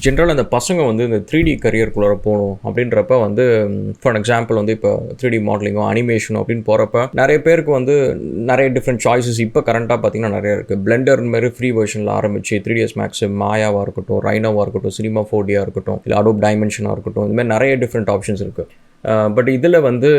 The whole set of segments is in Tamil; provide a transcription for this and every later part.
ஜென்ரலாக அந்த பசங்க வந்து இந்த 3D கரியருக்குள்ளே போகணும் அப்படின்றப்ப வந்து ஃபார் எக்ஸாம்பிள் வந்து இப்போ 3D மாடலிங்கோ அனிமேஷனோ அப்படின்னு போகிறப்ப நிறைய பேருக்கு வந்து நிறைய டிஃப்ரெண்ட் சாய்ஸஸ் இப்போ கரண்ட்டாக பார்த்தீங்கன்னா நிறைய இருக்குது. பிளெண்டர் மாதிரி ஃப்ரீ வெர்ஷனில் ஆரம்பிச்சு 3ds Max, மாயாவாக இருக்கட்டும், ரைனோவாக இருக்கட்டும், சினிமா 4Dயாக இருக்கட்டும், இல்லை அடோப் டைமென்ஷனாக இருக்கட்டும், இந்த மாதிரி நிறைய டிஃப்ரெண்ட் ஆப்ஷன்ஸ் இருக்குது. பட் இதில் வந்து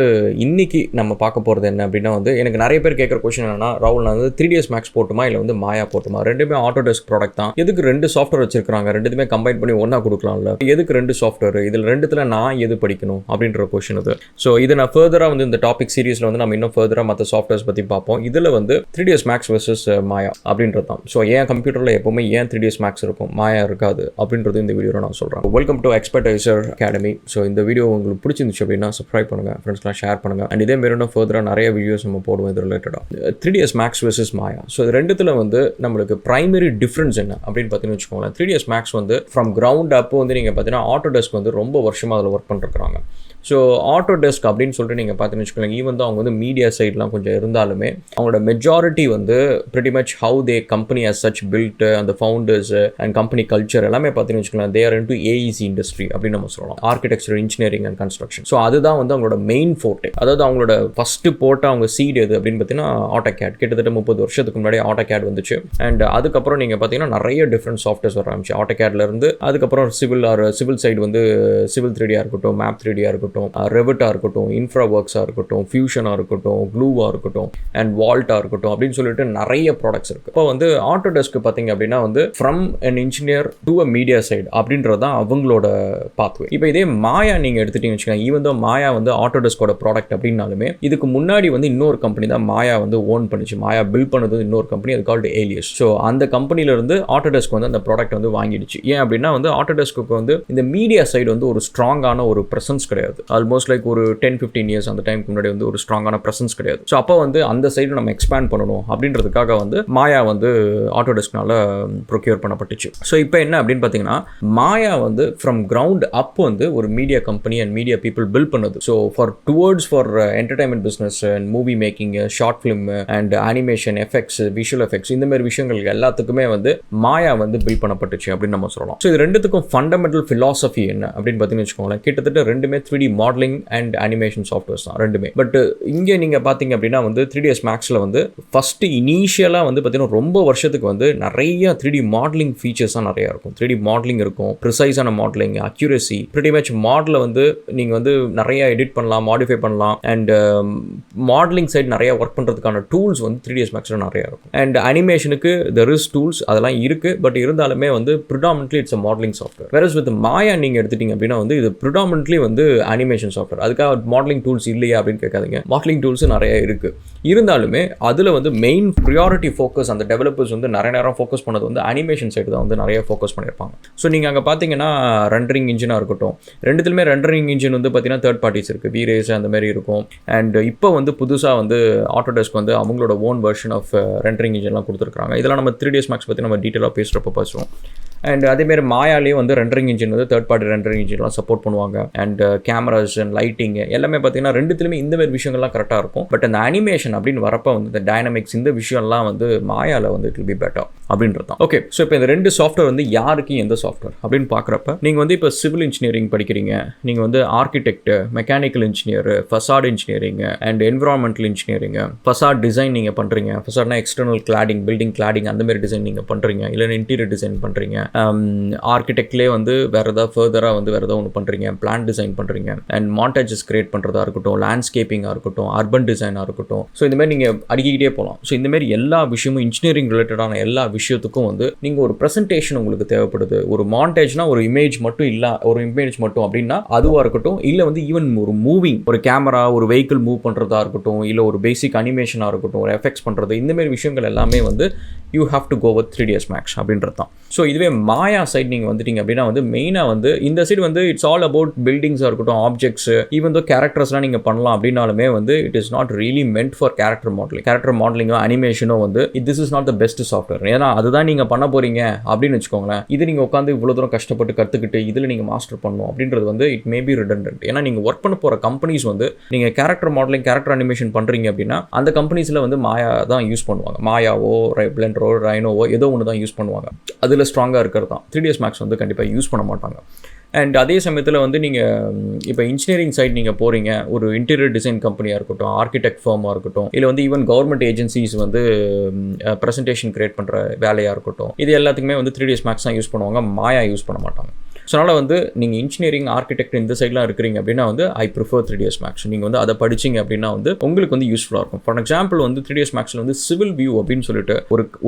இன்றைக்கி நம்ம பார்க்க போகிறது என்ன அப்படின்னா வந்து எனக்கு நிறைய பேர் கேட்குற கொஸ்டின் என்னன்னா, ராகுல் நான் வந்து 3ds Max போட்டுமா இல்லை வந்து மாயா போட்டுமா? ரெண்டுமே ஆட்டோடெஸ்க் ப்ராடக்ட் தான். எதுக்கு 2 சாஃப்ட்வேர் வச்சிருக்காங்க? ரெண்டுமே கம்பைன் பண்ணி ஒன்றா கொடுக்கலாம்ல. எதுக்கு 2 சாஃப்ட்வேர்? இதில் ரெண்டுத்தில் நான் எது படிக்கணும் அப்படின்ற கொஸ்டின் இது. ஸோ இதை நான் ஃபர்தராக வந்து இந்த டாபிக் சீரீஸில் வந்து நம்ம இன்னும் ஃபர்தராக மற்ற சாஃப்ட்வேர்ஸ் பற்றி பார்ப்போம். இதில் வந்து 3ds Max வர்சஸ் மாயா அப்படின்றது தான். ஸோ என் கம்ப்யூட்டரில் எப்போவுமே ஏன் 3ds Max இருக்கும், மாயா இருக்காது அப்படின்றது இந்த வீடியோவில் நான் சொல்கிறேன். Welcome to Expertiser academy. So இந்த வீடியோ உங்களுக்கு பிடிச்சிருந்துச்சு அப்படின்னா சப்ஸ்கிரைப் பண்ணுங்கள், ஃப்ரெண்ட்ஸ்லாம் ஷேர் பண்ணுங்கள். அண்ட் இதே மாரி இன்னும் ஃபர்தராக நிறைய வீடியோஸ் நம்ம போடுவோம் இது ரிலேட்டடாக. 3ds Max வர்சஸ் மாயா. ஸோ இது ரெண்டுத்தில் வந்து நம்மளுக்கு ப்ரைமரி டிஃப்ரென்ஸ் என்ன அப்படின்னு பார்த்தீங்கன்னு வச்சுக்கோங்களேன். 3ds Max வந்து ஃப்ரம் கிரவுண்ட் அப் வந்து நீங்கள் பார்த்தீங்கன்னா ஆட்டோடெஸ்க் வந்து ரொம்ப வருஷமாக அதில் ஒர்க் பண்ணிருக்காங்க. ஸோ ஆட்டோடெஸ்க் அப்படின்னு சொல்லிட்டு நீங்கள் பார்த்தீங்கன்னு வச்சுக்கோங்களேன், ஈவன் தான் அவங்க வந்து மீடியா சைட்லாம் கொஞ்சம் இருந்தாலுமே அவங்களோட மெஜாரிட்டி வந்து pretty much how they company as such built, அந்த ஃபவுண்டர்ஸ் அண்ட் கம்பெனி கல்ச்சர் எல்லாமே பார்த்தீங்கன்னு வச்சுக்கோங்களேன், they are into AEC industry அப்படின்னு நம்ம சொல்லலாம், architecture, engineering and construction. So அதுதான் வந்து அவங்களோட மெயின் ஃபோர்ட்டே. அதாவது அவங்களோட ஃபஸ்ட்டு போட்ட அவங்க சீட் எது அப்படின்னு பார்த்தீங்கன்னா AutoCAD. கிட்டத்தட்ட 30 வருஷத்துக்கு முன்னாடி AutoCAD வந்துச்சு. அண்ட் அதுக்கப்புறம் நீங்கள் பார்த்தீங்கன்னா நிறைய டிஃப்ரெண்ட் சாஃப்ட்வேர்ஸ் வர ஆரம்பிச்சு AutoCADலேருந்து. அதுக்கப்புறம் சிவில் சைடு வந்து சிவில் 3Dயாக இருக்கட்டும், மேப் 3Dயாக இருக்கட்டும், ரெவிட்டாக இருக்கட்டும், இன்ஃப்ராவொர்க்ஸாக இருக்கட்டும், ஃபியூஷனாக இருக்கட்டும், க்ளூவாக இருக்கட்டும், அண்ட் வால்ட்டாக இருக்கட்டும் அப்படின்னு சொல்லிட்டு நிறைய ப்ராடக்ட்ஸ் இருக்குது. இப்போ வந்து ஆட்டோடெஸ்க் பார்த்தீங்க அப்படின்னா வந்து from an engineer to a media side அப்படின்றது தான் அவங்களோட பாத்வே. இப்போ இதே மாயா நீங்கள் எடுத்துட்டீங்கன்னு வச்சுக்கோங்க, ஈவன் தான் மாயா வந்து ஆட்டோடெஸ்கோட ப்ராடக்ட் அப்படின்னாலுமே இதுக்கு முன்னாடி வந்து இன்னொரு கம்பெனி தான் மாயா வந்து ஓன் பண்ணிச்சு. மாயா பில்ட் பண்ணது இன்னொரு கம்பெனி, அது கால்டு ஏலியஸ். ஸோ அந்த கம்பெனியிலிருந்து ஆட்டோடெஸ்க் வந்து அந்த ப்ராடக்ட் வந்து வாங்கிடுச்சு. ஏன் அப்படின்னா வந்து ஆட்டோடெஸ்க்கு வந்து இந்த மீடியா சைடு வந்து ஒரு ஸ்ட்ராங்கான ஒரு ப்ரெசன்ஸ் கிடையாது. ஆல்மோஸ்ட் லைக் ஒரு 10-15 இயர்ஸ் அந்த டைமுக்கு முன்னாடி வந்து ஒரு ஸ்ட்ராங்கான ப்ரெசன்ஸ் கிடையாது. ஸோ அப்போ வந்து அந்த சைடு நம்ம எக்ஸ்பேண்ட் பண்ணணும் அப்படின்றதுக்காக வந்து மாயா வந்து ஆட்டோடெஸ்க்னால ப்ரொக்யூர் பண்ணப்பட்டுச்சு. ஸோ இப்போ என்ன அப்படின்னு பார்த்தீங்கன்னா, மாயா வந்து ஃப்ரம் கிரவுண்ட் அப் வந்து ஒரு media company and media people build பண்ணது. So for entertainment business and movie making, short film and animation, effects, visual effects, இந்த மாதிரி விஷயங்கள் எல்லாத்துக்குமே வந்து மாயா வந்து பில்ட் பண்ணப்பட்டுச்சு அப்படின்னு நம்ம சொல்லலாம். ஸோ இது ரெண்டுத்துக்கும் ஃபண்டமெண்டல் ஃபிலாசபி என்ன அப்படின்னு பார்த்தீங்கன்னு வச்சுக்கோங்களேன், கிட்டத்தட்ட ரெண்டுமே 3D modelling and animation softwares தான் ரெண்டுமே. பட் இங்கே நீங்கள் பார்த்தீங்க அப்படின்னா வந்து 3ds Maxல வந்து ஃபஸ்ட்டு இனிஷியலாக வந்து பார்த்தீங்கன்னா ரொம்ப வருஷத்துக்கு வந்து நிறைய 3D மாடலிங் ஃபீச்சர்ஸ் தான் நிறையா இருக்கும். 3D மாடலிங் இருக்கும், ப்ரிசைஸான மாடலிங், அக்யூரசி, pretty much மாடலை வந்து நீங்கள் வந்து நிறைய எடிட் பண்ணலாம், மாடிஃபை பண்ணலாம். அண்ட் மாடலிங் சைடு நிறைய ஒர்க் பண்ணுறதுக்கான டூல்ஸ் வந்து 3ds Maxல நிறையா இருக்கும். அண்ட் அனிமேஷனுக்கு தெர் இஸ் டூல்ஸ், அதெல்லாம் இருக்குது. பட் இருந்தாலுமே வந்து predominantly it's a modelling software. Whereas with Maya நீங்கள் எடுத்துட்டீங்க அப்படின்னா வந்து இது ப்ரிடாமினென்ட்லி வந்து அனிமேஷன் சாஃப்ட்வேர். அதுக்காக மாடலிங் டூல்ஸ் இல்லையா அப்படின்னு கேட்காதீங்க, மாடலிங் டூல்ஸ் நிறைய இருக்குது. இருந்தாலுமே அதில் வந்து மெயின் ப்ரியாரிட்டி ஃபோக்கஸ் அந்த டெவலப்பர்ஸ் வந்து நிறைய நேரம் ஃபோக்கஸ் பண்ணது வந்து அனிமேஷன் சைடு தான் வந்து நிறைய ஃபோக்கஸ் பண்ணியிருப்பாங்க. ஸோ நீங்கள் அங்கே பார்த்தீங்கன்னா ரெண்டரிங் இன்ஜினாக இருக்கட்டும், ரெண்டுத்துலையுமே ரெண்டரிங் இன்ஜின் வந்து பார்த்தீங்கன்னா தேர்ட் பார்ட்டிஸ் இருக்குது, வீரேஸ் அந்த மாதிரி இருக்கும். அண்ட் இப்போ வந்து புதுசாக வந்து ஆட்டோடெஸ்க் வந்து அவங்களோட ஓன் வெர்ஷன் ஆஃப் ரெண்டரிங் இன்ஜின்லாம் கொடுத்துருக்காங்க. இதெல்லாம் நம்ம 3ds Max பற்றி நம்ம டீட்டெயிலாக பேசுகிறப்ப பேசுவோம். அண்ட் அதேமாரி மாயாலேயே வந்து ரெண்டரிங் இன்ஜின் வந்து தேர்ட் பார்ட்டி ரெண்டரிங் இன்ஜின்லாம் சப்போர்ட் பண்ணுவாங்க. அண்ட் கேமராஸ் அண்ட் லைட்டிங் எல்லாமே பார்த்தீங்கன்னா ரெண்டுத்துலையுமே இந்த மாதிரி விஷயங்கள்லாம் கரெக்டாக இருக்கும். பட் அந்த அனிமேஷன் அப்படின்னு வரப்போ வந்து இந்த டைனமிக்ஸ் இந்த விஷயம்லாம் வந்து மாயாவில் வந்து இட் வில் பி பெட்டர் அப்படின்றது தான். ஓகே, ஸோ இப்போ இந்த 2 சாஃப்ட்வேர் வந்து யாருக்கு எந்த சாஃப்ட்வேர் அப்படின்னு பார்க்குறப்ப நீங்கள் வந்து இப்போ சிவில் இன்ஜினியரிங் படிக்கிறீங்க, நீங்கள் வந்து architect, mechanical engineer, facade engineering and environmental engineering, facade design நீங்கள் பண்ணுறீங்க, ஃபசாட்னா எக்ஸ்டர்னல் கிளாடிங், பில்டிங் கிளாடிங் அந்த மாதிரி டிசைன் நீங்கள் பண்ணுறீங்க, இல்லைன்னா இன்டீரியர் டிசைன் பண்ணுறீங்க, ஆர்கிடெக்ட்லேயே வந்து வேறு ஏதாவது ஃபர்தராக வந்து வேறு ஏதாவது ஒன்று பண்ணுறீங்க, பிளான் டிசைன் பண்ணுறீங்க, அண்ட் மாண்டேஜஸ் கிரியேட் பண்ணுறதா இருக்கட்டும், லேண்ட்ஸ்கேப்பிங்காக இருக்கட்டும், அர்பன் டிசைனாக இருக்கட்டும். ஸோ இந்த மாதிரி நீங்கள் அடிக்கிட்டே போகலாம். ஸோ இந்த மாதிரி எல்லா விஷயமும் இன்ஜினியரிங் ரிலேட்டடான எல்லா விஷயத்துக்கும் வந்து நீங்கள் ஒரு ப்ரெசன்டேஷன் உங்களுக்கு தேவைப்படுது. ஒரு மாண்டேஜ்னா ஒரு இமேஜ் மட்டும் இல்லை, ஒரு இமேஜ் மட்டும் அப்படின்னா அதுவாக இருக்கட்டும், இல்லை வந்து ஈவன் ஒரு மூவிங், ஒரு கேமரா, ஒரு வெஹிக்கிள் மூவ் பண்ணுறதா இருக்கட்டும், இல்லை ஒரு பேசிக் அனிமேஷனாக இருக்கட்டும், ஒரு எஃபெக்ட்ஸ் பண்ணுறது, இந்தமாரி விஷயங்கள் எல்லாமே வந்து you have to go with 3ds Max அப்படின்றது தான். ஸோ இதுவே மாயா சைட் நீங்கள் வந்துட்டீங்க அப்படின்னா வந்து மெயினாக வந்து இந்த சைடு வந்து இட்ஸ் ஆல் அபவுட் பில்டிங்ஸாக இருக்கட்டும், ஆப்ஜெக்ட்ஸ், ஈவன் தோ கேரக்டர்ஸ்லாம் நீங்கள் பண்ணலாம் அப்படின்னாலுமே வந்து it is not really meant for character மாடலிங்கோ அனிமேஷனோ வந்து this is not the best software. ஏன்னா அதுதான் நீங்கள் பண்ண போகிறீங்க அப்படின்னு வச்சுக்கோங்களேன், இது நீங்கள் உட்காந்து இவ்வளோ தூரம் கஷ்டப்பட்டு கற்றுக்கிட்டு இதில் நீங்கள் மாஸ்டர் பண்ணணும் அப்படின்றது வந்து இட் மே பி ரிடண்டன்ட். ஏன்னா நீங்கள் ஒர்க் பண்ண போகிற கம்பெனிஸ் வந்து நீங்கள் கேரக்டர் மாடலிங், கேரக்டர் அனிமேஷன் பண்ணுறீங்க அப்படின்னா அந்த கம்பெனிஸில் வந்து மாயா தான் யூஸ் பண்ணுவாங்க. மாயாவோ பிளெண்டரோ பிளெண்டரோ ரைனோவோ ஏதோ ஒன்று தான் யூஸ் பண்ணுவாங்க. அதில் ஸ்ட்ராங்காக இருக்கிறது தான் 3ds Max வந்து கண்டிப்பாக யூஸ் பண்ண மாட்டாங்க. அண்ட் அதே சமயத்தில் வந்து நீங்கள் இப்போ இன்ஜினியரிங் சைட் நீங்கள் போகிறீங்க, ஒரு இன்டீரியர் டிசைன் கம்பெனியாக இருக்கட்டும், ஆர்கிடெக்ட் ஃபார்மாக இருக்கட்டும், இல்லை வந்து ஈவன் கவர்மெண்ட் ஏஜென்சிஸ் வந்து ப்ரெசன்டேஷன் கிரியேட் பண்ணுற வேலையாக இருக்கட்டும், இது எல்லாத்துக்குமே வந்து 3ds Max தான் யூஸ் பண்ணுவாங்க, மாயா யூஸ் பண்ண மாட்டாங்க. ஸோ அதனால் வந்து நீங்கள் இன்ஜினியரிங் ஆர்கிடெக்ட் இந்த சைட்லாம் இருக்கிறீங்க அப்படின்னா வந்து ஐ ப்ரிஃபர் 3ds Max. நீங்கள் வந்து அதை படிச்சிங்க அப்படின்னா வந்து உங்களுக்கு வந்து யூஸ்ஃபுல்லாக இருக்கும். ஃபார் எக்ஸாம்பிள் வந்து 3ds Maxல வந்து சிவில் வியூ அப்படின்னு சொல்லிட்டு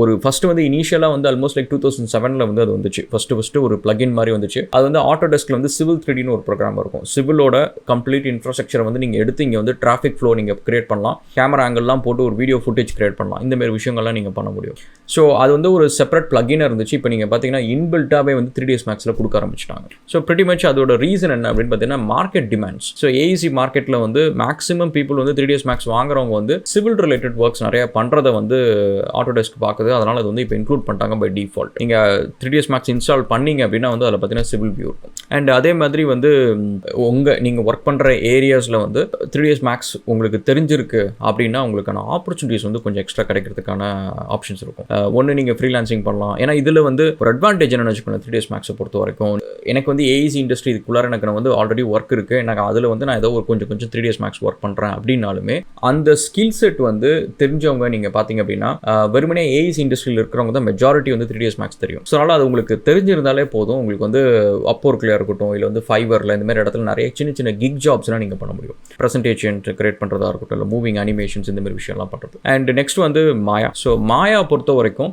ஒரு ஃபஸ்ட்டு வந்து இனிஷியலாக வந்து ஆல்மோஸ்ட் லைக் 2007 வந்து அது வந்துச்சு. ஃபஸ்ட்டு ஒரு பிளகின் மாதிரி வந்துச்சு. அது வந்து ஆட்டோடெஸ்கில் வந்து சிவில் 3Dன்னு ஒரு ப்ரோக்ராம் இருக்கும். சிவிலோட கம்ப்ளீட் இன்ஃப்ராஸ்ட்ரக்சரை வந்து நீங்கள் எடுத்து இங்கே வந்து டிராஃபிக் ஃப்ளோ நீங்கள் கிரியேட் பண்ணலாம், கேமரா ஆங்கிள்லாம் போட்டு ஒரு வீடியோ ஃபுட்டேஜ் கிரியேட் பண்ணலாம், இந்தமாதிரி விஷயங்கள்லாம் நீங்கள் பண்ண முடியும். ஸோ அது வந்து ஒரு செப்பரேட் பிளகினாக இருந்துச்சு. இப்போ நீங்கள் பார்த்தீங்கன்னா இன்பில்ட்டாகவே வந்து 3ds Maxல கொடுக்க ஆரம்பிச்சிட்டாங்க. ஸோ pretty much அதோட ரீசன் என்ன அப்படின்னு பார்த்தீங்கன்னா மார்க்கெட் டிமாண்ட்ஸ். ஸோ ஏஇசி மார்க்கெட்டில் வந்து மேக்ஸிமம் பீப்புள் வந்து 3ds Max வாங்குறவங்க வந்து சிவில் ரிலேட்டட் ஒர்க்ஸ் நிறைய பண்ணுறதை வந்து ஆட்டோடெஸ்க் பார்க்குது. அதனால் அது வந்து இப்போ இன்க்ளூட் பண்ணிட்டாங்க பை டிஃபால்ட். நீங்கள் 3ds Max இன்ஸ்டால் பண்ணீங்க அப்படின்னா வந்து அதில் பார்த்தீங்கன்னா சிவில் வியூ இருக்கும். அண்ட் அதே மாதிரி வந்து நீங்கள் ஒர்க் பண்ணுற ஏரியாஸில் வந்து 3ds Max உங்களுக்கு தெரிஞ்சிருக்கு அப்படின்னா உங்களுக்கான ஆப்பர்ச்சுனிட்டிஸ் வந்து கொஞ்சம் எக்ஸ்ட்ரா கிடைக்கிறதுக்கான ஆப்ஷன்ஸ் இருக்கும். ஒன்று நீங்கள் ஃப்ரீலான்சிங் பண்ணலாம். ஏன்னா இதில் வந்து ஒரு அட்வான்டேஜ் என்னன்னு வச்சுக்கோங்க 3ds Maxை பொறுத்த வரைக்கும். எனக்கு வந்து ஏஇசி இண்டஸ்ட்ரி இதுக்குள்ளார எனக்கு வந்து ஆல்ரெடி ஒர்க் இருக்குது, எனக்கு அதில் வந்து நான் ஏதோ ஒரு கொஞ்சம் 3ds Max ஒர்க் பண்ணுறேன் அப்படின்னாலுமே அந்த ஸ்கில் செட் வந்து தெரிஞ்சவங்க நீங்கள் பார்த்தீங்க அப்படின்னா வெறுமனே ஏஇசி இண்டஸ்ட்ரியில் இருக்கிறவங்க தான் மெஜாரிட்டி வந்து 3ds Max தெரியும். ஸோ அதனால் அது உங்களுக்கு தெரிஞ்சிருந்தாலே போதும். உங்களுக்கு வந்து அப்போர்க்லையாக இருக்கட்டும், இல்லை வந்து ஃபைவரில் இந்த மாதிரி இடத்துல நிறைய சின்ன கிக் ஜாப்ஸ்லாம் நீங்கள் பண்ண முடியும். ப்ரெசன்டேஷன் கிரியேட் பண்ணுறதா இருக்கட்டும், இல்லை மூவிங் அனிமேஷன்ஸ் இந்த மாதிரி விஷயம்லாம் பண்ணுறது. அண்ட் நெக்ஸ்ட் வந்து மாயா. ஸோ மாயா பொறுத்த வரைக்கும்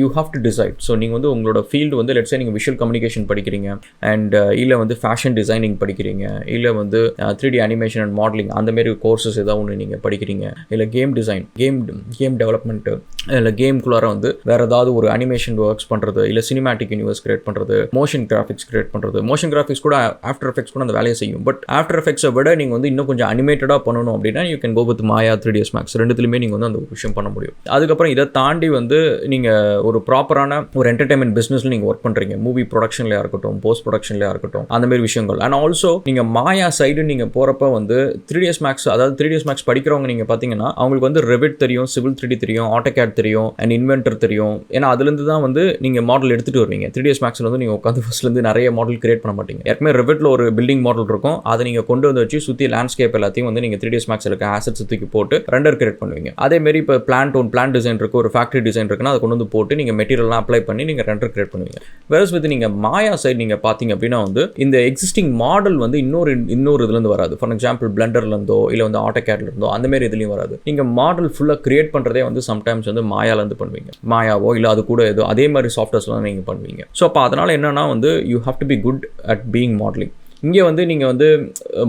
you have to decide. So நீங்கள் வந்து உங்களோட ஃபீல்டு வந்து லெட்ஸ் சே நீங்கள் விஷுவல் கம்யூனிகேஷன் படிக்கிறீங்க, அண்ட் இல்லை வந்து ஃபேஷன் டிசைனிங் படிக்கிறீங்க, இல்லை வந்து 3D அனிமேஷன் அண்ட் மாடலிங் அந்தமாரி கோர்சஸ் ஏதாவது ஒன்று நீங்கள் படிக்கிறீங்க, இல்லை கேம் டிசைன், கேம் டெவலப்மெண்ட்டு, இல்லை கேம்குள்ளார வந்து வேறு ஏதாவது ஒரு அனிமேஷன் ஒர்க்ஸ் பண்ணுறது, இல்லை சினிமேட்டிக் யூனிவர்ஸ் கிரியேட் பண்ணுறது, மோஷன் கிராஃபிக்ஸ் கிரியேட் பண்ணுறது. மோஷன் கிராஃபிக்ஸ் கூட ஆஃப்டர் எஃபெக்ட்ஸ் கூட அந்த வேலையை செய்யும். பட் ஆஃப்டர் எஃபெக்ட்ஸை விட நீங்கள் வந்து இன்னும் கொஞ்சம் அனிமேட்டடாக பண்ணணும் அப்படின்னா you can go with Maya 3ds Max. ரெண்டுத்துலையுமே நீங்கள் வந்து அந்த ஒரு விஷயம் பண்ண முடியும். அதுக்கப்புறம் இதை தாண்டி வந்து நீங்கள் ஒரு ப்ராப்பரான ஒரு என்டர்டைன்மெண்ட் பிஸ்னஸில் நீங்கள் ஒர்க் பண்ணுறீங்க, மூவி ப்ரொடக்ஷன்லையாக இருக்கட்டும், போஸ்ட் ப்ரொடக்ஷன்லையாக இருக்கட்டும், அந்த மாதிரி விஷயங்கள். அண்ட் ஆல்சோ நீங்கள் மாயா சைடு நீங்கள் போகிறப்ப வந்து 3ds Max, அதாவது 3ds Max படிக்கிறவங்க நீங்கள் பார்த்தீங்கன்னா அவங்களுக்கு வந்து ரெவிட் தெரியும், சிவில் 3D தெரியும், ஆட்டோகேட் தெரியும், அண்ட் இன்வென்டர் தெரியும். ஏன்னா அதுலேருந்து தான் வந்து நீங்கள் மாடல் எடுத்துகிட்டு வருவீங்க. 3ds Maxல வந்து நீங்கள் உட்காந்து ஃபர்ஸ்ட்லேருந்து நிறைய மாடல் கிரியேட் பண்ண மாட்டீங்க. ஏற்கனவே ரெவிட்டில் ஒரு பில்டிங் மாடல் இருக்கும், அதை நீங்கள் கொண்டு வந்து வச்சு சுற்றி லேண்ட்ஸ்கேப் எல்லாத்தையும் வந்து நீங்கள் 3ds Maxல இருக்க ஆசெட்ஸ் தூக்கி போட்டு ரெண்டர் கிரியேட் பண்ணுவீங்க. அதேமாரி இப்போ பிளான் டிசைன் இருக்குது, ஒரு ஃபேக்ட்ரி டிசைன் இருக்குன்னா அதை கொண்டு வந்து போட்டு நீங்கள் மெட்டீரியல்லாம் அப்ளை பண்ணி நீங்கள் ரெண்டர் கிரியேட் பண்ணுவீங்க. வேறஸ் வித் நீங்கள் மாயா சைடு நீங்கள் பார்த்தீங்க அப்படின்னா வந்து இந்த எக்ஸிஸ்டிங் மாடல் வந்து இன்னொரு இதுலேருந்து வராது. ஃபார் எக்ஸாம்பிள் பிளெண்டர்லேருந்தோ இல்லை வந்து ஆட்டோகேட்லேருந்தோ அந்தமாரி இதுலேயும் வராது. நீங்கள் மாடல் ஃபுல்லாக கிரியேட் பண்ணுறதே வந்து சம்டைம்ஸ் வந்து மாயாலேருந்து பண்ணுவீங்க, மாயாவோ இல்லை அது கூட ஏதோ அதே மாதிரி சாஃப்ட்வேர்ஸ்லாம் நீங்கள் பண்ணுவீங்க. ஸோ அப்போ அதனால் என்னன்னா வந்து you have to be good at being modelling. இங்கே வந்து நீங்கள் வந்து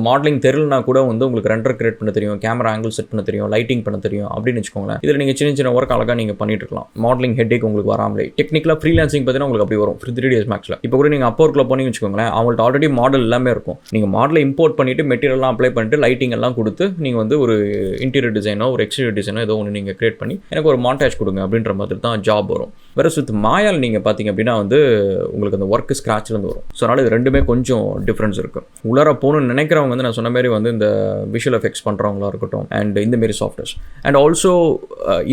மாடலிங் தெரியலனா கூட வந்து உங்களுக்கு ரெண்டர் கிரியேட் பண்ண தெரியும், கேமரா ஆங்கிள் செட் பண்ண தெரியும், லைட்டிங் பண்ண தெரியும் அப்படின்னு வச்சுக்கோங்களேன். இதில் நீங்கள் சின்ன ஒர்க் அழகாக நீங்கள் பண்ணிட்டு இருக்கலாம். மாடலிங் ஹெட்டேக் உங்களுக்கு வராமலே. டெக்னிக்கலாக ஃப்ரீலான்சிங் பார்த்தீங்கன்னா உங்களுக்கு அப்படி வரும் 3ds Maxல. இப்போ கூட நீங்கள் அப்போர்க்கில் போனீங்கன்னு வச்சுக்கோங்களேன், அவங்கள்ட்ட ஆல்ரெடி மாடல் எல்லாமே இருக்கும். நீங்கள் மாடலை இம்போர்ட் பண்ணிவிட்டு மெட்டீரியல்லாம் அப்ளை பண்ணிட்டு லைட்டிங் எல்லாம் கொடுத்து நீங்கள் வந்து ஒரு இன்டீரியர் டிசைனோ ஒரு எக்ஸ்டீரியர் டிசைனோ ஏதோ ஒன்று நீங்கள் கிரியேட் பண்ணி எனக்கு ஒரு மாண்டேஜ் கொடுங்க அப்படின்ற மாதிரி தான் ஜாப் வரும். வேறு வித் மாயால் நீங்கள் பார்த்தீங்க அப்படின்னா வந்து உங்களுக்கு அந்த ஒர்க்கு ஸ்க்ராட்ச்லேருந்து வரும். ஸோ அதனால் இது ரெண்டுமே கொஞ்சம் டிஃப்ரென்ஸ் இருக்குது. உள்ளார போகணும்னு நினைக்கிறவங்க வந்து நான் சொன்ன மாதிரி வந்து இந்த விஷுவல் எஃபெக்ட்ஸ் பண்ணுறவங்களா இருக்கட்டும், அண்ட் இந்தமாரி சாஃப்ட்வேர்ஸ். அண்ட் ஆல்சோ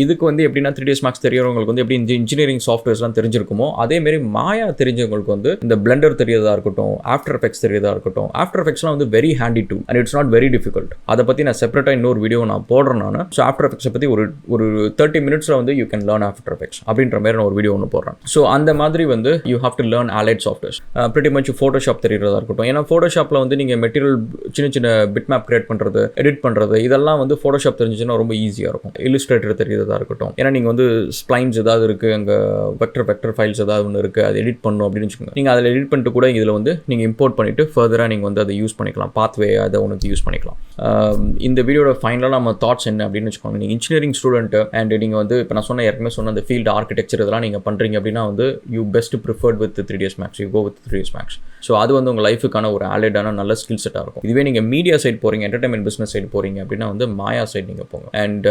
இதுக்கு வந்து எப்படின்னா 3ds Max தெரியறவங்களுக்கு வந்து எப்படி இந்த இன்ஜினியரிங் சாஃப்ட்வேர்ஸ்லாம் தெரிஞ்சிருக்குமோ அதேமாரி மாயா தெரிஞ்சவங்களுக்கு வந்து இந்த பிளெண்டர் தெரியறதா இருக்கட்டும், ஆஃப்டர் எஃபெக்ட்ஸ் தெரியறதா இருக்கட்டும். ஆஃப்டர் எஃபெக்ட்ஸ்லாம் வந்து very handy too and it's not very difficult. அதை பற்றி நான் செப்பரேட்டாக இன்னொரு வீடியோ நான் போடுறேன் நான். ஸோ ஆஃப்டர் எஃபெக்ட்ஸை பற்றி ஒரு 30 minutesல வந்து you can learn after effects அப்படின்ற மாதிரி நான் ஒரு வீடியோ ஒன்று போடுறேன். ஸோ அந்த மாதிரி வந்து you have to learn allied softwares. pretty much Photoshop தெரியறதா இருக்கட்டும். ஏன்னா ஃபோட்டோஷாப்பில் வந்து நீங்கள் மெட்டீரியல் சின்ன பிட் மேப் கிரியேட் பண்ணுறது, எடிட் பண்ணுறது, இதெல்லாம் வந்து ஃபோட்டோஷாப் தெரிஞ்சிச்சுன்னா ரொம்ப ஈஸியாக இருக்கும். இல்லுஸ்ட்ரேட்டர் தெரியறதா இருக்கட்டும். ஏன்னா நீங்கள் வந்து ஸ்ப்ளைன்ஸ் ஏதாவது இருக்குது, அங்கே வெக்டர் ஃபைல்ஸ் ஏதாவது ஒன்று இருக்குது, அது எடிட் பண்ணணும் அப்படின்னு வச்சுக்கோங்க. நீங்கள் அதில் எடிட் பண்ணிட்டு கூட இதில் வந்து நீங்கள் இம்போர்ட் பண்ணிவிட்டு ஃபர்தராக நீங்கள் வந்து அதை யூஸ் பண்ணிக்கலாம், பாத்வே அதை ஒன்று யூஸ் பண்ணிக்கலாம். இந்த வீடியோட ஃபைனலாக நம்ம தாட்ஸ் என்ன அப்படின்னு வச்சுக்கோங்க. நீங்கள் இன்ஜினியரிங் ஸ்டூடெண்ட் அண்ட் நீங்கள் வந்து இப்போ நான் ஏற்கனவே சொன்ன அந்த ஃபீல்டு ஆர்கிடெக்சர் இதெல்லாம் நீங்கள் பண்ணுறீங்க அப்படின்னா வந்து you best preferred with 3ds Max, you go with 3ds Max. So அது வந்து உங்கள் லைஃபுக்கான ஒரு ஆலிடான நல்ல ஸ்கில் செட்டாக இருக்கும். இதுவே நீங்கள் மீடியா சைட் போகிறீங்க, என்டர்டைன்மெண்ட் பிஸ்னஸ் சைடு போகிறீங்க அப்படின்னா வந்து மாயா சைட் நீங்கள் போங்க. And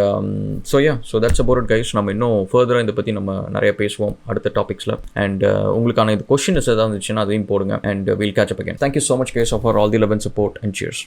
so that's about it guys. நம்ம இன்னும் ஃபர்தராக இதை பற்றி நம்ம நிறைய பேசுவோம் அடுத்த டாபிக்ஸில். அண்ட் உங்களுக்கான இது கொஸ்டின்ஸ் ஏதாவது இருந்துச்சுன்னா அதையும் போடுங்க. And will catch up again. Thank you so much guys for all the love and support and cheers.